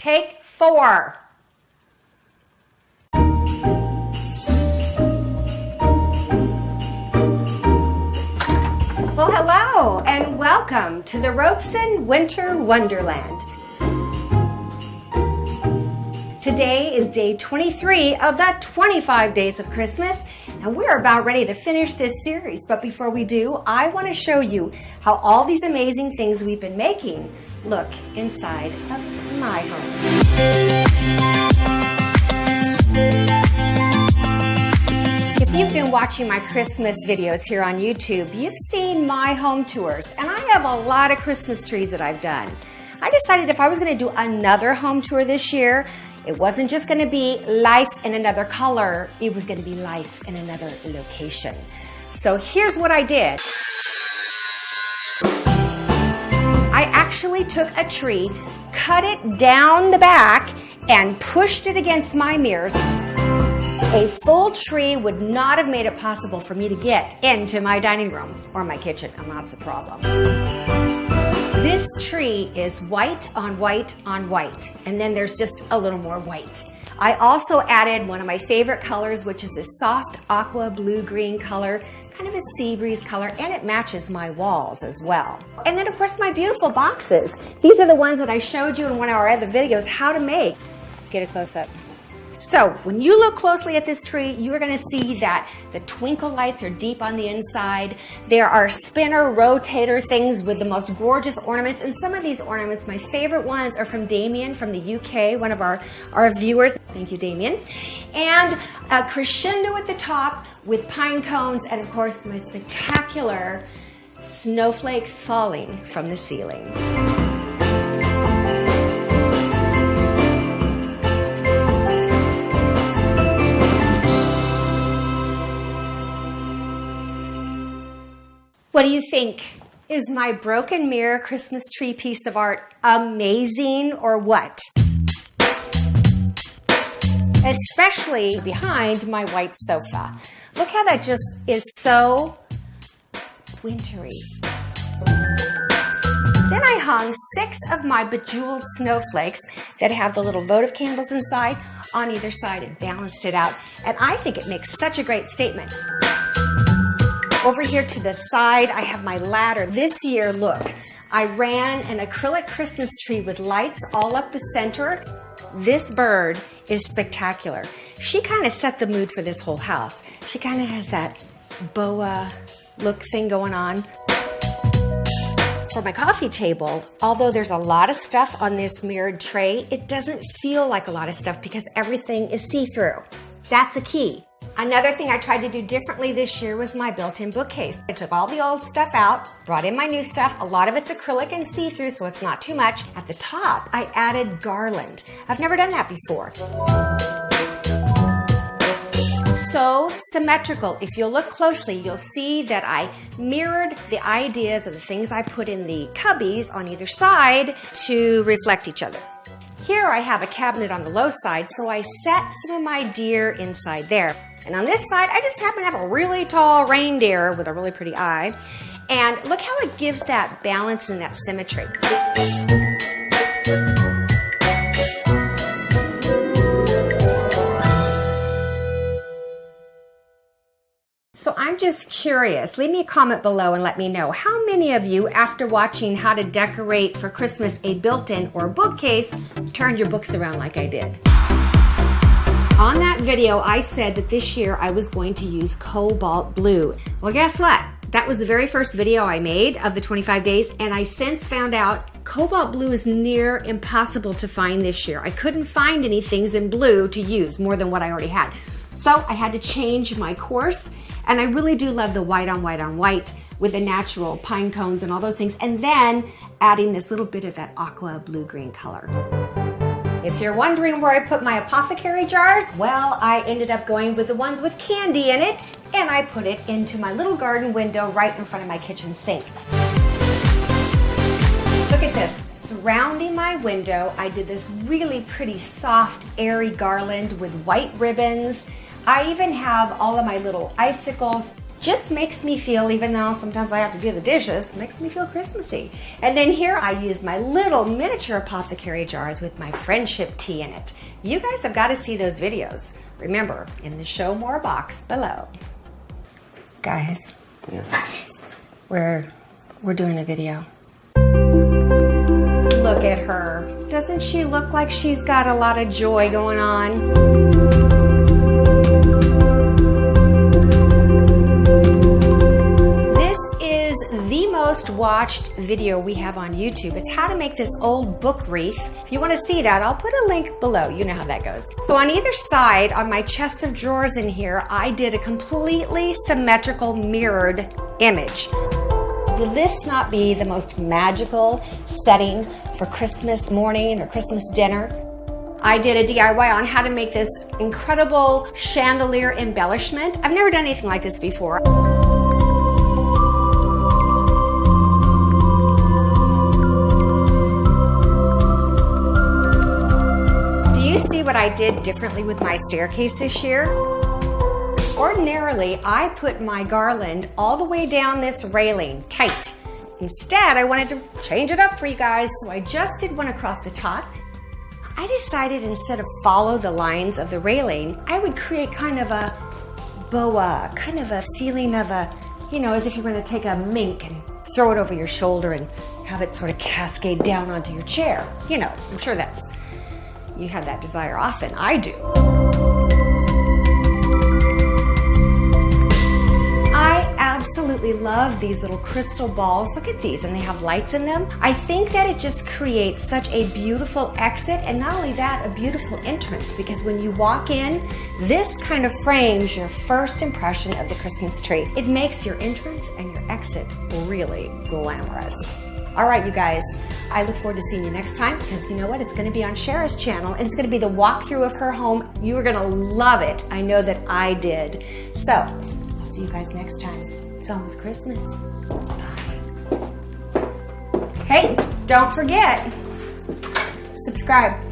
Take 4. Well, hello and welcome to the Robeson Winter Wonderland. Today is day 23 of the 25 days of Christmas, and we're about ready to finish this series. But before we do, I want to show you how all these amazing things we've been making look inside of my home. If you've been watching my Christmas videos here on YouTube, you've seen my home tours, and I have a lot of Christmas trees that I've done. I decided if I was going to do another home tour this year, it wasn't just going to be life in another color, it was going to be life in another location. So here's what I did. I actually took a tree, cut it down the back, and pushed it against my mirrors. A full tree would not have made it possible for me to get into my dining room or my kitchen, and that's a problem. This tree is white on white on white, and then there's just a little more white. I also added one of my favorite colors, which is this soft aqua blue-green color, kind of a sea breeze color, and it matches my walls as well. And then of course my beautiful boxes. These are the ones that I showed you in one of our other videos how to make. Get a close-up. So when you look closely at this tree, you are going to see that the twinkle lights are deep on the inside. There are spinner rotator things with the most gorgeous ornaments. And some of these ornaments, my favorite ones, are from Damien from the UK, one of our viewers. Thank you, Damien. And a crescendo at the top with pine cones, and of course my spectacular snowflakes falling from the ceiling. What do you think? Is my broken mirror Christmas tree piece of art amazing or what? Especially behind my white sofa. Look how that just is so wintry. Then I hung 6 of my bejeweled snowflakes that have the little votive candles inside on either side and balanced it out. And I think it makes such a great statement. Over here to the side, I have my ladder. This year, look, I ran an acrylic Christmas tree with lights all up the center. This bird is spectacular. She kind of set the mood for this whole house. She kind of has that boa look thing going on. For my coffee table, although there's a lot of stuff on this mirrored tray, it doesn't feel like a lot of stuff because everything is see-through. That's a key. Another thing I tried to do differently this year was my built-in bookcase. I took all the old stuff out, brought in my new stuff. A lot of it's acrylic and see-through, so it's not too much. At the top, I added garland. I've never done that before. So symmetrical. If you'll look closely, you'll see that I mirrored the ideas of the things I put in the cubbies on either side to reflect each other. Here I have a cabinet on the low side, so I set some of my deer inside there. And on this side, I just happen to have a really tall reindeer with a really pretty eye. And look how it gives that balance and that symmetry. So I'm just curious, leave me a comment below and let me know how many of you, after watching how to decorate for Christmas a built-in or bookcase, turned your books around like I did. On that video, I said that this year I was going to use cobalt blue. Well, guess what? That was the very first video I made of the 25 days, and I since found out cobalt blue is near impossible to find this year. I couldn't find any things in blue to use more than what I already had. So I had to change my course, and I really do love the white on white on white with the natural pine cones and all those things, and then adding this little bit of that aqua blue-green color. If you're wondering where I put my apothecary jars, well, I ended up going with the ones with candy in it, and I put it into my little garden window right in front of my kitchen sink. Look at this. Surrounding my window, I did this really pretty soft, airy garland with white ribbons. I even have all of my little icicles just makes me feel, even though sometimes I have to do the dishes, makes me feel Christmassy. And then here I used my little miniature apothecary jars with my friendship tea in it. You guys have got to see those videos. Remember, in the Show More box below. Guys, we're doing a video. Look at her. Doesn't she look like she's got a lot of joy going on? This is the most watched video we have on YouTube. It's how to make this old book wreath. If you want to see that, I'll put a link below. You know how that goes. So on either side, on my chest of drawers in here, I did a completely symmetrical mirrored image. Will this not be the most magical setting for Christmas morning or Christmas dinner? I did a DIY on how to make this incredible chandelier embellishment. I've never done anything like this before. Do you see what I did differently with my staircase this year? Ordinarily, I put my garland all the way down this railing, tight. Instead, I wanted to change it up for you guys, so I just did one across the top. I decided instead of follow the lines of the railing, I would create kind of a boa, kind of a feeling of a, you know, as if you're going to take a mink and throw it over your shoulder and have it sort of cascade down onto your chair. You know, I'm sure you have that desire often. I do. I absolutely love these little crystal balls. Look at these, and they have lights in them. I think that it just creates such a beautiful exit, and not only that, a beautiful entrance, because when you walk in, this kind of frames your first impression of the Christmas tree. It makes your entrance and your exit really glamorous. All right, you guys, I look forward to seeing you next time, because you know what? It's going to be on Shara's channel, and it's going to be the walkthrough of her home. You are going to love it. I know that I did. So, I'll see you guys next time. It's almost Christmas. Bye. Hey, don't forget, subscribe.